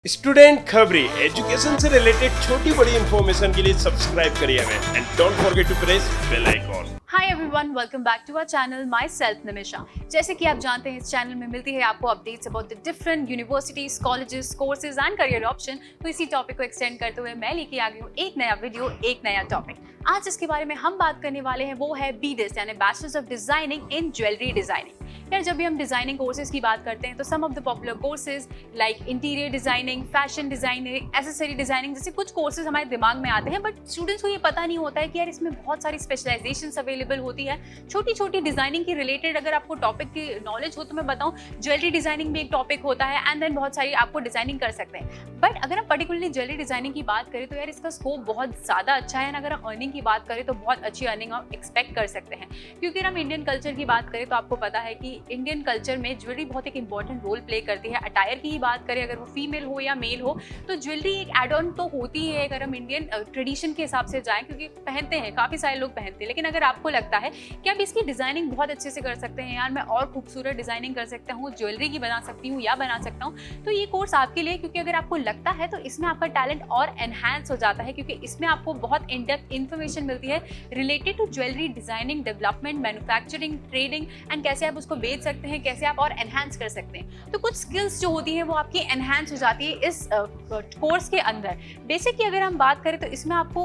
Student खबरी education से related छोटी बड़ी इंफॉर्मेशन के लिए सब्सक्राइब करिए हमें and don't forget to press bell icon. Hi everyone, welcome back to our channel myself Nimisha. जैसे कि आप जानते हैं, इस चैनल में मिलती है आपको updates about the different universities, colleges, courses and career option. तो इसी टॉपिक को एक्सटेंड करते हुए मैं लेके आ गई हूँ एक नया वीडियो, एक नया टॉपिक। आज जिसके बारे में हम बात करने वाले हैं वो है BDIS यानी bachelors of designing in jewellery designing. यार जब भी हम डिजाइनिंग कोर्सेज की बात करते हैं तो some of the popular courses like interior designing, fashion designing, accessory designing जैसे कुछ कोर्सेज हमारे दिमाग में आते हैं, बट स्टूडेंट्स को ये पता नहीं होता है कि यार इसमें बहुत सारी स्पेशलाइजेशंस अवेलेबल होती है। छोटी छोटी डिजाइनिंग की रिलेटेड अगर आपको टॉपिक की नॉलेज हो तो मैं बताऊं, ज्वेलरी डिजाइनिंग भी एक टॉपिक होता है एंड देन बहुत सारी आपको डिजाइनिंग कर सकते हैं। बट अगर हम पर्टिकुलरली ज्वेलरी डिजाइनिंग की बात करें तो यार इसका स्कोप बहुत ज़्यादा अच्छा है। अगर हम अर्निंग की बात करें तो बहुत अच्छी अर्निंग हम एक्सपेक्ट कर सकते हैं, क्योंकि अगर हम इंडियन कल्चर की बात करें तो आपको पता है कि इंडियन कल्चर में ज्वेलरी बहुत एक इंपॉर्टेंट रोल प्ले करती है। अटायर की ही बात करें, अगर वो फीमेल हो या मेल हो, तो ज्वेलरी एक एड ऑन तो होती है अगर हम इंडियन ट्रेडिशन के हिसाब से जाएं, क्योंकि पहनते हैं, काफ़ी सारे लोग पहनते हैं। लेकिन अगर आपको लगता है कि आप इसकी डिजाइनिंग बहुत अच्छे से कर सकते हैं, यार मैं और खूबसूरत डिजाइनिंग कर सकता हूँ, ज्वेलरी की बना सकती हूँ या बना सकता हूँ, तो ये कोर्स आपके लिए। क्योंकि अगर आपको लगता है तो इसमें आपका टैलेंट और एनहांस हो जाता है, क्योंकि इसमें आपको बहुत इन डेप्थ इन्फॉर्मेशन मिलती है related to jewellery designing, development, manufacturing, trading and कैसे आप उसको बेच सकते हैं, कैसे आप और एनहांस कर सकते हैं। तो कुछ स्किल्स जो होती है वो आपकी एनहांस हो जाती है इस कोर्स के अंदर। बेसिकली अगर हम बात करें तो इसमें आपको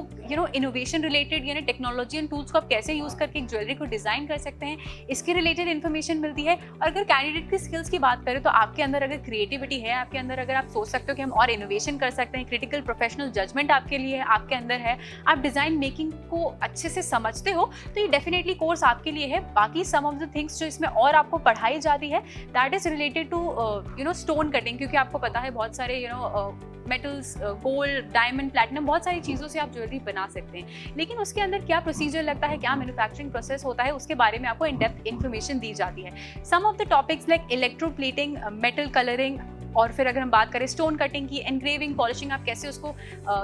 इनोवेशन रिलेटेड यानी टेक्नोलॉजी एंड टूल्स को आप कैसे यूज करके एक ज्वेलरी को डिजाइन कर सकते हैं, इसके रिलेटेड इन्फॉर्मेशन मिलती है। और अगर कैंडिडेट की स्किल्स की बात करें तो आपके अंदर अगर क्रिएटिविटी है, आपके अंदर अगर आप सोच सकते हो कि हम और इनोवेशन कर सकते हैं, क्रिटिकल प्रोफेशनल जजमेंट आपके लिए आपके अंदर है, आप डिजाइन मेकिंग को अच्छे से समझते हो, तो ये डेफिनेटली कोर्स आपके लिए है। बाकी सम ऑफ द थिंग्स जो इसमें और आपको पढ़ाई जाती है that is related to stone cutting, क्योंकि आपको पता है बहुत सारे मेटल्स, गोल्ड, डायमंड, प्लैटिनम, बहुत सारी चीज़ों से आप ज्वेलरी बना सकते हैं। लेकिन उसके अंदर क्या प्रोसीजर लगता है, क्या मैन्युफैक्चरिंग प्रोसेस होता है, उसके बारे में आपको इन डेप्थ इन्फॉर्मेशन दी जाती है। Some of the topics like electroplating, metal colouring, और फिर अगर हम बात करें स्टोन कटिंग की, एनग्रेविंग, पॉलिशिंग, आप कैसे उसको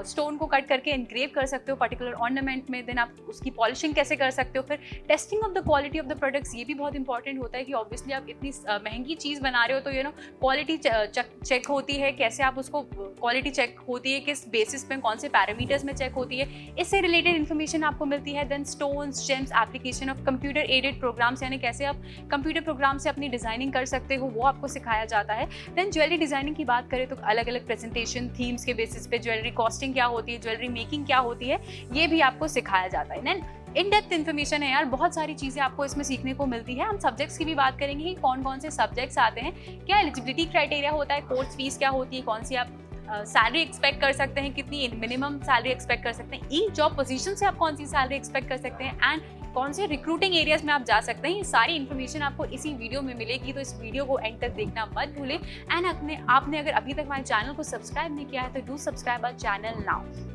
स्टोन को कट करके एनग्रेव कर सकते हो पर्टिकुलर ऑर्नामेंट में, देन आप उसकी पॉलिशिंग कैसे कर सकते हो। फिर testing of the quality of the products, ये भी बहुत इंपॉर्टेंट होता है कि ऑब्वियसली आप इतनी महंगी चीज़ बना रहे हो तो क्वालिटी चेक होती है, कैसे आप उसको क्वालिटी चेक होती है, किस बेसिस पे, कौन से पैरामीटर्स में चेक होती है, इससे रिलेटेड इन्फॉर्मेशन आपको मिलती है। Then stones, gems, application of computer aided programs, यानी कैसे आप कंप्यूटर प्रोग्राम से अपनी डिजाइनिंग कर सकते हो, वो आपको सिखाया जाता है। देन ज्वेलरी डिजाइनिंग की बात करें तो अलग अलग प्रेजेंटेशन थीम्स के बेसिस पे ज्वेलरी कॉस्टिंग क्या होती है, ज्वेलरी मेकिंग क्या होती है, ये भी आपको सिखाया जाता है। देन इन डेप्थ इन्फॉर्मेशन है यार, बहुत सारी चीज़ें आपको इसमें सीखने को मिलती है। हम सब्जेक्ट्स की भी बात करेंगे कि कौन कौन से सब्जेक्ट्स आते हैं, क्या एलिजिबिलिटी क्राइटेरिया होता है, कोर्स फीस क्या होती है, कौन सी आप सैलरी एक्सपेक्ट कर सकते हैं, कितनी मिनिमम सैलरी एक्सपेक्ट कर सकते हैं, ई जॉब पोजीशन से आप कौन सी सैलरी एक्सपेक्ट कर सकते हैं, एंड कौन से रिक्रूटिंग एरियाज में आप जा सकते हैं। ये सारी इन्फॉर्मेशन आपको इसी वीडियो में मिलेगी, तो इस वीडियो को एंड तक देखना मत भूलें। एंड आपने अगर अभी तक हमारे चैनल को सब्सक्राइब नहीं किया है तो do subscribe our channel now.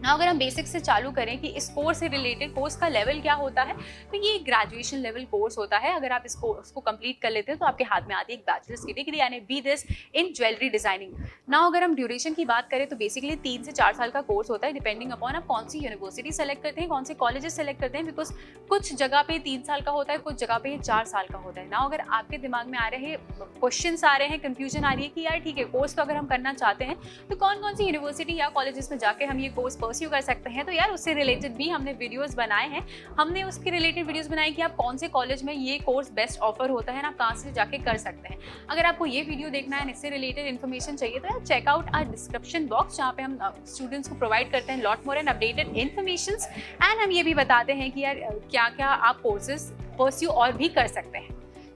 अगर हम बेसिक से चालू करें कि इस कोर्स से रिलेटेड कोर्स का लेवल क्या होता है, तो ये ग्रेजुएशन लेवल कोर्स होता है। अगर आप इस कोर्स को कंप्लीट कर लेते हैं तो आपके हाथ में आती है एक बैचलर्स की डिग्री यानी BDIS इन ज्वेलरी डिजाइनिंग। अगर हम ड्यूरेशन की बात करें तो बेसिकली 3 से 4 साल का कोर्स होता है, डिपेंडिंग अपॉन आप कौन सी यूनिवर्सिटी सेलेक्ट करते हैं, कौन से कॉलेजेस सेलेक्ट करते हैं, बिकॉज कुछ जगह पे 3 साल का होता है, कुछ जगह पे 4 साल का होता है। अगर आपके दिमाग में आ रहे क्वेश्चंस आ रहे हैं, कंफ्यूजन आ रही है कि यार ठीक है, कोर्स को अगर हम करना चाहते हैं तो कौन कौन सी यूनिवर्सिटी या कॉलेजेस में जाके हम ये कोर्स परस्यू कर सकते हैं, तो यार उससे रिलेटेड भी हमने वीडियोस बनाए हैं। हमने उसके रिलेटेड वीडियोस बनाए कि आप कौन से कॉलेज में ये कोर्स बेस्ट ऑफर होता है ना, आप कहाँ से जाके कर सकते हैं। अगर आपको ये वीडियो देखना है, इससे रिलेटेड इन्फॉर्मेशन चाहिए तो यार check out our description box, जहाँ पे हम स्टूडेंट्स को प्रोवाइड करते हैं lot more and updated informations. And हम ये भी बताते हैं कि यार क्या क्या आप कोर्सेज परस्यू और भी कर सकते हैं।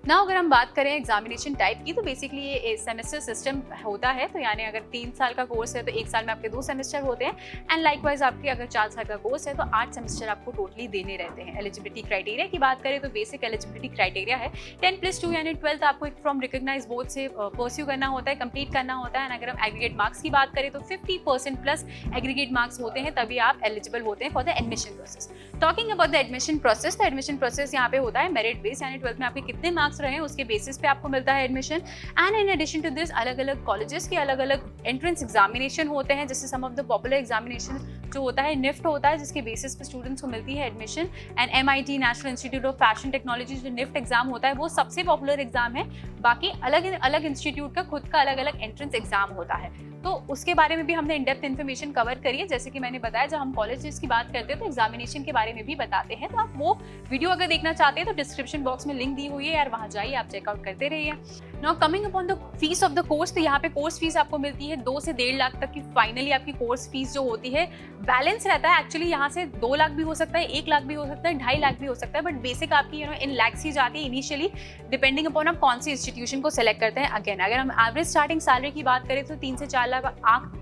अगर हम बात करें एग्जामिनेशन टाइप की, तो बेसिकली ये सेमेस्टर सिस्टम होता है। तो यानी अगर 3 साल का कोर्स है तो 1 साल में आपके 2 सेमेस्टर होते हैं, एंड लाइकवाइज आपके अगर 4 साल का कोर्स है तो 8 सेमेस्टर आपको टोटली देने रहते हैं। एलिजिबिलिटी क्राइटेरिया की बात करें तो बेसिक एलिजिबिलिटी क्राइटेरिया है 10+2 यानी 12th आपको एक फ्रॉम रिकॉग्नाइज बोर्ड से परस्यू करना होता है, कंप्लीट करना होता है। अगर हम एग्रीगेट मार्क्स की बात करें तो 50% प्लस एग्रीगेट मार्क्स होते हैं, तभी आप एलिजिबल होते हैं for the admission process. Talking about the admission process, तो एडमिशन प्रोसेस यहाँ पे होता है मेरिट बेस, यानी 12th में आपके कितने मार्क्स रहे हैं उसके बेसिस पे आपको मिलता है admission. And in addition to this अलग अलग कॉलेजेस के अलग अलग एंट्रेंस एग्जामिनेशन होते हैं, जैसे सम ऑफ द पॉपुलर एग्जामिनेशन जो होता है निफ्ट होता है, जिसके बेसिस पे स्टूडेंट्स को मिलती है admission. And MIT national institute of fashion technology जो निफ्ट एग्जाम होता है वो सबसे पॉपुलर एग्जाम है। बाकी अलग अलग इंस्टीट्यूट का खुद का अलग अलग एंट्रेंस एग्जाम होता है। तो उसके बारे में भी हमने इन डेप्थ इन्फॉर्मेशन कवर करी है। जैसे कि मैंने बताया, जब हम कॉलेजेस की बात करते हैं तो एग्जामिनेशन के बारे में भी बताते हैं, तो आप वो वीडियो अगर देखना चाहते हैं तो डिस्क्रिप्शन बॉक्स में लिंक दी हुई है यार, वहाँ जाइए, आप चेकआउट करते रहिए। Now coming upon the fees of the course, तो यहाँ पे कोर्स फीस आपको मिलती है 2 से 1.5 लाख तक की। फाइनली आपकी कोर्स फीस जो होती है बैलेंस रहता है, एक्चुअली यहाँ से 2 लाख भी हो सकता है, 1 लाख भी हो सकता है, 2.5 लाख भी हो सकता है, बट बेसिक आपकी इन लैक्स ही जाती है इनिशियली, डिपेंडिंग अपॉन आप कौन सी इंस्टीट्यूशन को सेलेक्ट करते हैं। अगेन अगर हम एवरेज स्टार्टिंग सैलरी की बात करें तो 3 से 4 लाख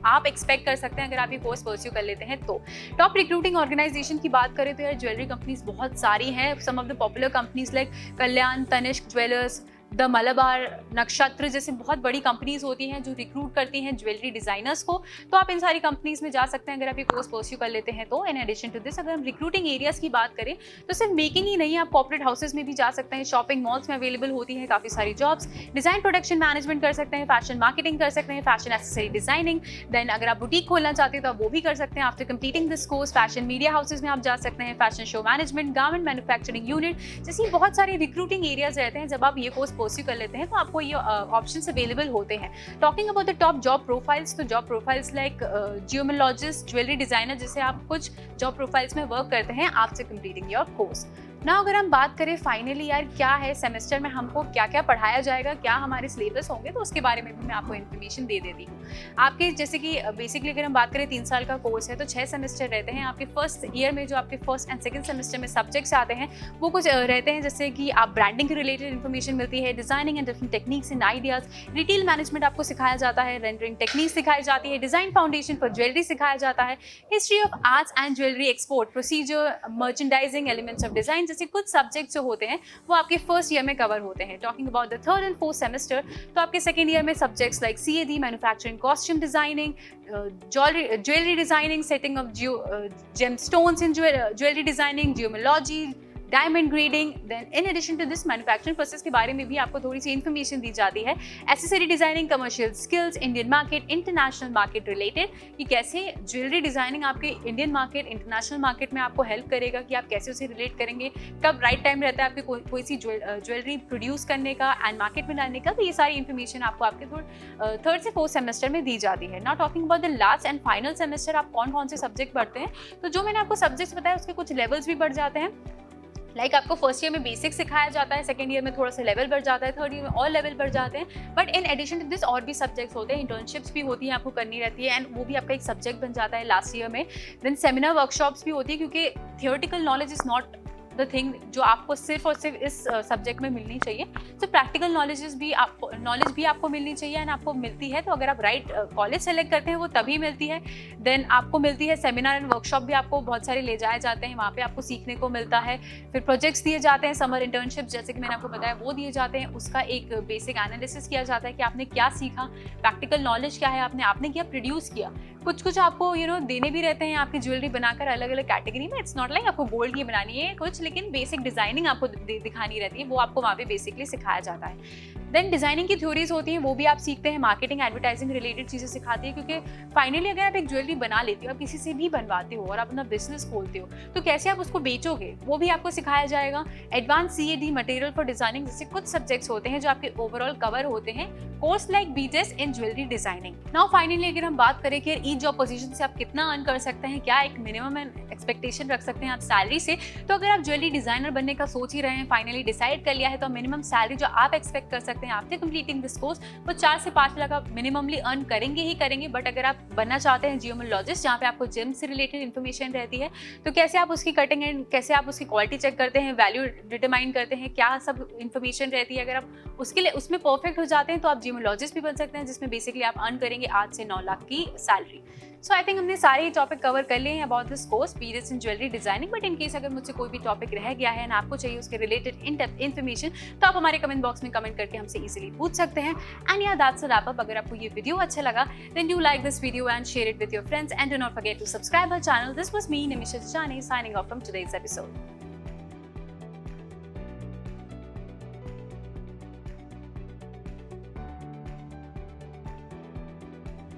आप एक्सपेक्ट कर सकते हैं अगर आप ये कोर्स परस्यू कर लेते हैं तो। टॉप रिक्रूटिंग ऑर्गेनाइजेशन की बात करें तो यार ज्वेलरी कंपनीज बहुत सारी हैं। Some of the popular companies like Kalyan, Tanishq jewellers, the Malabar, Nakshatra जैसे बहुत बड़ी कंपनीज होती हैं जो रिक्रूट करती हैं ज्वेलरी डिजाइनर्स को। तो आप इन सारी कंपनीज में जा सकते हैं अगर आप ये कोर्स परस्यू कर लेते हैं तो। इन एडिशन टू दिस, अगर हम रिक्रूटिंग एरियाज की बात करें तो सिर्फ मेकिंग ही नहीं, आप कॉर्पोरेट हाउसेज में भी जा सकते हैं, शॉपिंग मॉल्स में अवेलेबल होती है काफी सारी जॉब्स। डिजाइन प्रोडक्शन मैनेजमेंट कर सकते हैं, फैशन मार्केटिंग कर सकते हैं, फैशन एक्सेसरी डिजाइनिंग। देन अगर आप बुटीक खोलना चाहते हैं तो आप वो भी कर सकते हैं after completing this course. Fashion media houses में आप जा सकते हैं, fashion show management, garment manufacturing unit, जैसे बहुत सारे रिक्रूटिंग एरियाज रहते हैं। जब आप ये कोर्स परस्यू कर लेते हैं तो आपको ये ऑप्शंस अवेलेबल होते हैं। Talking about the top job profiles, तो job profiles like gemologist, jewellery designer, जिसे आप कुछ जॉब प्रोफाइल्स में वर्क करते हैं आफ्टर कंप्लीटिंग योर कोर्स। ना अगर हम बात करें फाइनली यार क्या है सेमेस्टर में हमको क्या क्या पढ़ाया जाएगा, क्या हमारे सिलेबस होंगे, तो उसके बारे में भी मैं आपको इन्फॉर्मेशन दे देती हूँ। आपके जैसे कि बेसिकली अगर हम बात करें 3 साल का कोर्स है तो 6 सेमेस्टर रहते हैं। आपके फर्स्ट ईयर में जो आपके फर्स्ट एंड सेकंड सेमेस्टर में सब्जेक्ट्स आते हैं वो कुछ रहते हैं, जैसे कि आप ब्रांडिंग के रिलेटेड इन्फॉर्मेशन मिलती है, designing and different techniques and ideas, retail management आपको सिखाया जाता है, रेंडरिंग टेक्निक सिखाई जाती है, डिजाइन फाउंडेशन फॉर ज्वेलरी सिखाया जाता है, history of arts and jewellery export, procedure, merchandising, elements of design, जैसे कुछ सब्जेक्ट जो होते हैं वो आपके फर्स्ट ईयर में कवर होते हैं। Talking about the third and fourth semester, तो आपके सेकंड ईयर में subjects like CAD, manufacturing, costume designing, jewellery designing, setting of gemstones in jewellery designing, gemology, diamond grading. Then in addition to this manufacturing process के बारे में भी आपको थोड़ी सी information दी जाती है, accessory designing, commercial skills, Indian market, international market related, कि कैसे ज्वेलरी डिजाइनिंग आपके इंडियन मार्केट, इंटरनेशनल मार्केट में आपको हेल्प करेगा, कि आप कैसे उसे रिलेट करेंगे, कब राइट टाइम रहता है आपके कोई सी ज्वेलरी प्रोड्यूस करने का एंड मार्केट में लाने का। तो ये सारी इन्फॉर्मेशन आपको आपके थर्ड से फोर्थ सेमेस्टर में दी जाती है। Now talking about the last and final semester, आप कौन कौन से सब्जेक्ट पढ़ते हैं, तो जो मैंने आपको सब्जेक्ट्स बताया उसके कुछ लेवल्स भी बढ़ जाते हैं। लाइक आपको फर्स्ट ईयर में बेसिक सिखाया जाता है, सेकंड ईयर में थोड़ा सा लेवल बढ़ जाता है, थर्ड ईयर में और लेवल बढ़ जाते हैं। But in addition to this और भी सब्जेक्ट्स होते हैं, इंटर्नशिप्स भी होती हैं आपको करनी रहती है एंड वो भी आपका एक सब्जेक्ट बन जाता है लास्ट ईयर में। देन सेमिनार वर्कशॉप्स भी होती है, क्योंकि theoretical knowledge is not the thing जो आपको सिर्फ और सिर्फ इस सब्जेक्ट में मिलनी चाहिए। तो प्रैक्टिकल नॉलेज भी आपको मिलनी चाहिए एंड आपको मिलती है तो अगर आप राइट कॉलेज सेलेक्ट करते हैं वो तभी मिलती है। देन आपको मिलती है सेमिनार एंड वर्कशॉप भी, आपको बहुत सारे ले जाए जाते हैं, वहाँ पे आपको सीखने को मिलता है। फिर प्रोजेक्ट्स दिए जाते हैं, समर इंटर्नशिप जैसे कि मैंने आपको बताया वो दिए जाते हैं, उसका एक बेसिक एनालिसिस किया जाता है कि आपने क्या सीखा, प्रैक्टिकल नॉलेज क्या है, आपने क्या प्रोड्यूस किया। कुछ आपको देने भी रहते हैं आपकी ज्वेलरी बनाकर अलग अलग कैटेगरी में। इट्स नॉट लाइक आपको गोल्ड की बनानी है कुछ, लेकिन बेसिक डिजाइनिंग आपको दिखानी रहती है, वो आपको वहाँ पे बेसिकली सिखाया जाता है। देन डिजाइनिंग की थ्योरीज होती हैं, वो भी आप सीखते हैं, मार्केटिंग एडवर्टाइजिंग रिलेटेड चीज़ें सिखाती है, क्योंकि फाइनली अगर आप एक ज्वेलरी बना लेते हो, आप किसी से भी बनवाते हो और आप अपना बिजनेस खोलते हो तो कैसे आप उसको बेचोगे वो भी आपको सिखाया जाएगा। Advance CAD, material for designing, जैसे कुछ सब्जेक्ट्स होते हैं जो आपके ओवरऑल कवर होते हैं कोर्स लाइक BTech इन ज्वेलरी डिजाइनिंग। नाउ फाइनली अगर हम बात करें कि ईच जॉब पोजीशन से आप कितना अर्न कर सकते हैं, क्या एक मिनिमम एक्सपेक्टेशन रख सकते हैं आप सैलरी से, तो अगर आप ज्वेलरी डिजाइनर बनने का सोच ही रहे हैं, फाइनली डिसाइड कर लिया है, तो मिनिमम सैलरी जो आप एक्सपेक्ट कर सकते हैं आफ्टर कंप्लीटिंग दिस कोर्स वो 4 से 5 लाख आप मिनिममली अर्न करेंगे ही करेंगे। बट अगर आप बनना चाहते हैं जियोमोलॉजिस्ट, जहाँ पे आपको जिम से रिलेटेड इन्फॉर्मेशन रहती है, तो कैसे आप उसकी कटिंग एंड कैसे आप उसकी क्वालिटी चेक करते हैं, वैल्यू डिटरमाइन करते हैं, क्या सब इन्फॉर्मेशन रहती है, अगर आप उसके लिए उसमें परफेक्ट हो जाते हैं तो आप जियोमोलॉजिस्ट भी बन सकते हैं, जिसमें बेसिकली आप अर्न करेंगे 8 से 9 लाख की सैलरी। सो आई थिंक हमने सारे टॉपिक कवर कर लिए हैं about this course BTech in jewellery designing. But in case अगर मुझसे कोई भी टॉपिक रह गया है एंड आपको चाहिए उसके रिलेटेड इन डेप्थ इन्फॉर्मेशन, तो आप हमारे कमेंट बॉक्स में कमेंट करके हमसे इजीली पूछ सकते हैं। एंड यार दैट्स अ रैप अप। अगर आपको ये वीडियो अच्छा लगा then do like this video and share it with your friends and do not forget to subscribe our channel. This was me, Nimisha Jani, signing off from today's episode.